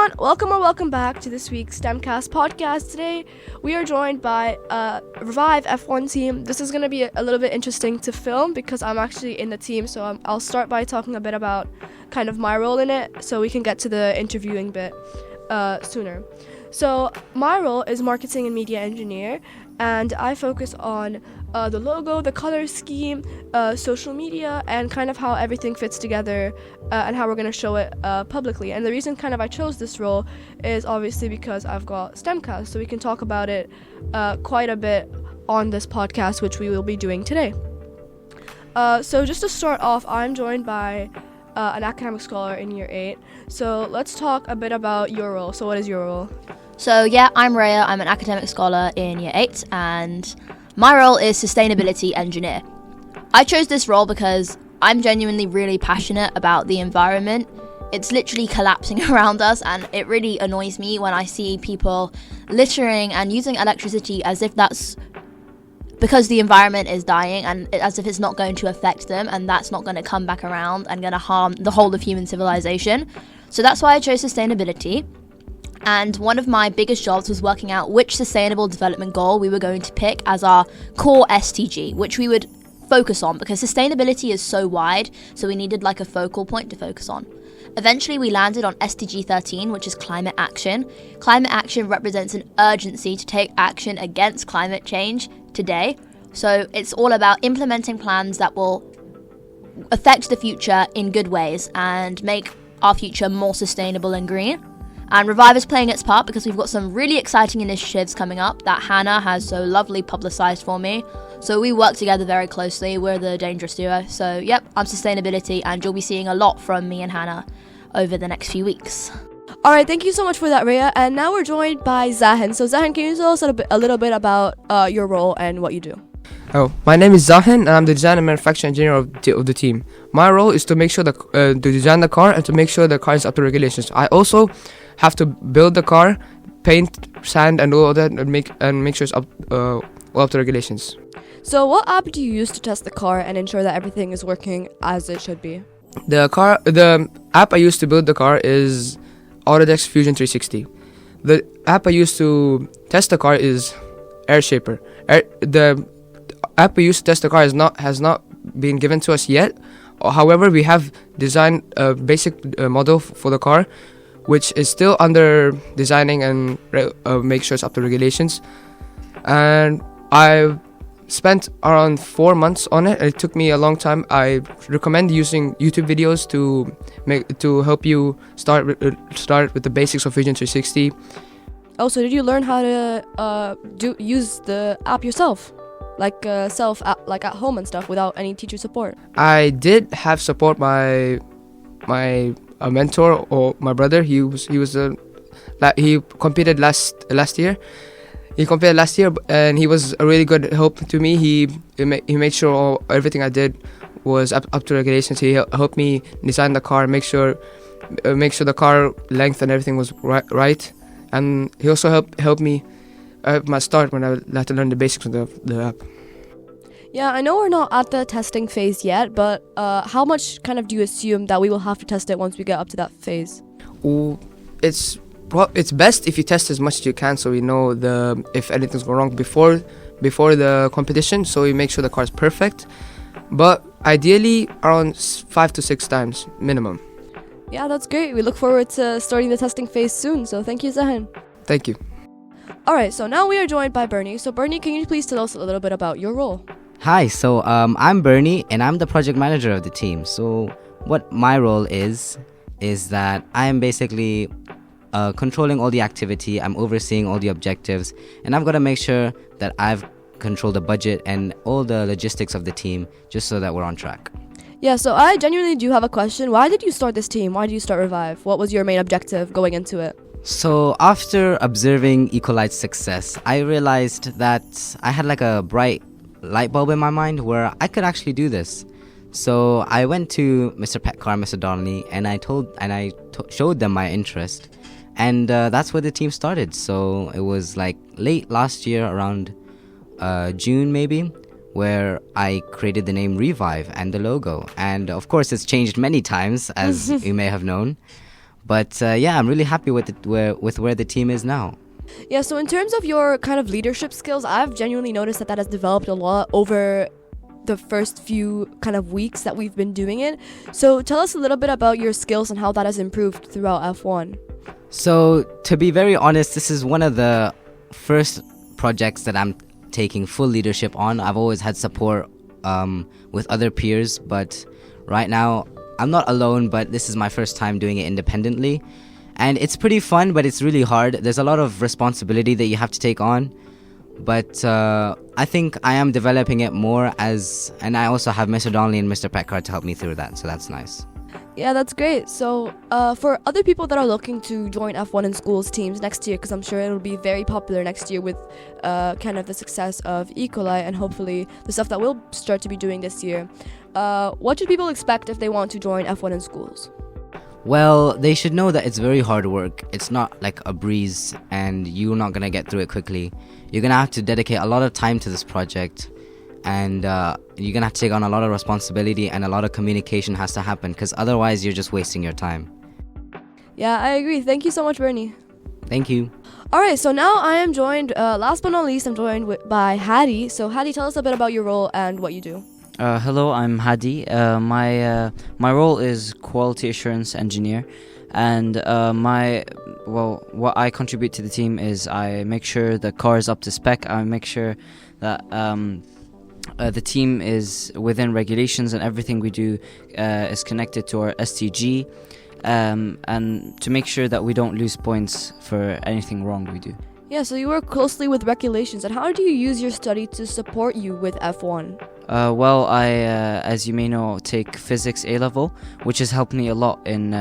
everyone, welcome back to this week's STEMcast podcast. Today we are joined by Revive F1 team. This is going to be a little bit interesting to film because I'm actually in the team, so I'll start by talking a bit about kind of my role in it so we can get to the interviewing bit sooner. So my role is marketing and media engineer, and I focus on the logo, the color scheme, social media, and kind of how everything fits together and how we're going to show it publicly. And the reason kind of I chose this role is obviously because I've got STEMcast, so we can talk about it quite a bit on this podcast, which we will be doing today. So just to start off, I'm joined by an academic scholar in year 8. So let's talk a bit about your role. So what is your role? So yeah, I'm Rhea. I'm an academic scholar in year 8, and my role is sustainability engineer. I chose this role because I'm genuinely really passionate about the environment. It's literally collapsing around us, and it really annoys me when I see people littering and using electricity as if that's because the environment is dying and as if it's not going to affect them and that's not going to come back around and going to harm the whole of human civilization. So that's why I chose sustainability. And one of my biggest jobs was working out which sustainable development goal we were going to pick as our core SDG, which we would focus on because sustainability is so wide, so we needed like a focal point to focus on. Eventually, we landed on SDG 13, which is climate action. Climate action represents an urgency to take action against climate change today. So it's all about implementing plans that will affect the future in good ways and make our future more sustainable and green. And Revive is playing its part because we've got some really exciting initiatives coming up that Hannah has so lovely publicised for me. So we work together very closely. We're the dangerous duo. So yep, I'm sustainability, and you'll be seeing a lot from me and Hannah over the next few weeks. Alright, thank you so much for that, Rhea. And now we're joined by Zahan. So Zahan, can you tell us a little bit about your role and what you do? Oh, my name is Zahan, and I'm the design and manufacturing engineer of the team. My role is to make sure to design the car and to make sure the car is up to regulations. I also have to build the car, paint, sand, and all that, and make sure it's up to regulations. So what app do you use to test the car and ensure that everything is working as it should be? The app I use to build the car is Autodesk Fusion 360. The app I use to test the car is AirShaper. The app we use to test the car has not been given to us yet. However, we have designed a basic model for the car, which is still under designing and make sure it's up to regulations. And I spent around 4 months on it. It took me a long time. I recommend using YouTube videos to help you start with the basics of Fusion 360. Oh, so did you learn how to use the app yourself? Like like at home and stuff without any teacher support? I did have support by my mentor or my brother. He competed last year. He competed last year, and he was a really good help to me. He made sure everything I did was up to regulations. He helped me design the car, make sure the car length and everything was right. And he also helped me at my start when I had to learn the basics of the app. Yeah, I know we're not at the testing phase yet, but how much kind of do you assume that we will have to test it once we get up to that phase? It's best if you test as much as you can, so we know if anything's going wrong before the competition, so we make sure the car is perfect. But ideally, around 5 to 6 times minimum. Yeah, that's great. We look forward to starting the testing phase soon. So thank you, Zahan. Thank you. Alright, so now we are joined by Bernie. So Bernie, can you please tell us a little bit about your role? Hi, so I'm Bernie, and I'm the project manager of the team. So what my role is that I am basically controlling all the activity. I'm overseeing all the objectives, and I've got to make sure that I've controlled the budget and all the logistics of the team just so that we're on track. Yeah, so I genuinely do have a question. Why did you start this team? Why did you start Revive? What was your main objective going into it? So after observing Ecolite's success, I realized that I had like a bright light bulb in my mind where I could actually do this. So I went to Mr. Petcar, Mr. Donnelly, and I showed them my interest. And that's where the team started. So it was like late last year, around June maybe, where I created the name Revive and the logo. And of course, it's changed many times, as you may have known. But yeah, I'm really happy with where the team is now. Yeah, so in terms of your kind of leadership skills, I've genuinely noticed that has developed a lot over the first few kind of weeks that we've been doing it. So tell us a little bit about your skills and how that has improved throughout F1. So to be very honest, this is one of the first projects that I'm taking full leadership on. I've always had support with other peers, but right now I'm not alone, but this is my first time doing it independently. And it's pretty fun, but it's really hard. There's a lot of responsibility that you have to take on. But I think I am developing it more and I also have Mr. Donnelly and Mr. Petcard to help me through that, so that's nice. Yeah, that's great. So for other people that are looking to join F1 in schools teams next year, because I'm sure it'll be very popular next year with kind of the success of E. coli and hopefully the stuff that we'll start to be doing this year, what should people expect if they want to join F1 in schools? Well, they should know that it's very hard work. It's not like a breeze and you're not going to get through it quickly. You're going to have to dedicate a lot of time to this project, and you're going to have to take on a lot of responsibility, and a lot of communication has to happen, because otherwise you're just wasting your time. Yeah, I agree. Thank you so much, Bernie. Thank you. Alright, so now I am joined, last but not least, I'm joined by Hadi. So Hadi, tell us a bit about your role and what you do. Hello, I'm Hadi. My role is quality assurance engineer, and what I contribute to the team is I make sure the car is up to spec. I make sure that the team is within regulations, and everything we do is connected to our STG, and to make sure that we don't lose points for anything wrong we do. Yeah, so you work closely with regulations, and how do you use your study to support you with F1? Well, I, as you may know, take physics A-level, which has helped me a lot in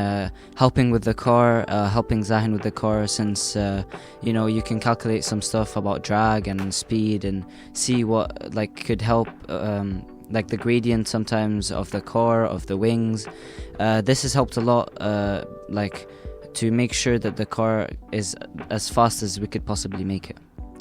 helping with the car, helping Zahin with the car, since, you can calculate some stuff about drag and speed and see what, could help, the gradient sometimes of the car, of the wings. This has helped a lot, to make sure that the car is as fast as we could possibly make it.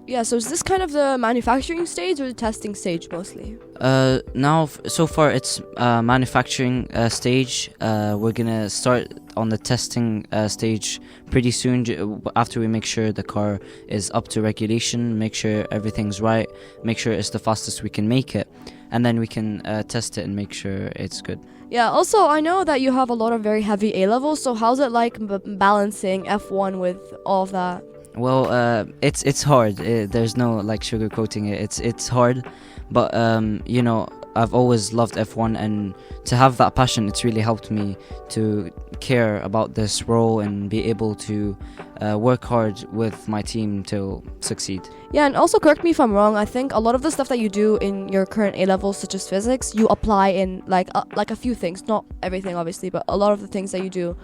Yeah, so is this kind of the manufacturing stage or the testing stage mostly? Now, so far it's manufacturing stage. We're gonna start on the testing stage pretty soon, after we make sure the car is up to regulation, make sure everything's right, make sure it's the fastest we can make it, and then we can test it and make sure it's good. Yeah, also I know that you have a lot of very heavy A-levels, so how's it like balancing F1 with all of that? Well, it's hard. There's no sugarcoating it. It's hard, but I've always loved F1, and to have that passion, it's really helped me to care about this role and be able to work hard with my team to succeed. Yeah, and also correct me if I'm wrong, I think a lot of the stuff that you do in your current A-levels, such as physics, you apply in a few things, not everything obviously, but a lot of the things that you do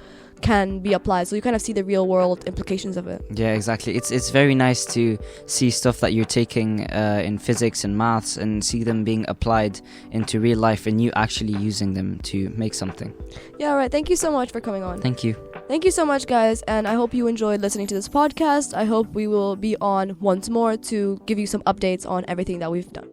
can be applied, so you kind of see the real world implications of it. Yeah, exactly. It's very nice to see stuff that you're taking in physics and maths and see them being applied into real life and you actually using them to make something. Yeah, alright, thank you so much for coming on. Thank you. Thank you so much, guys, and I hope you enjoyed listening to this podcast. I hope we will be on once more to give you some updates on everything that we've done.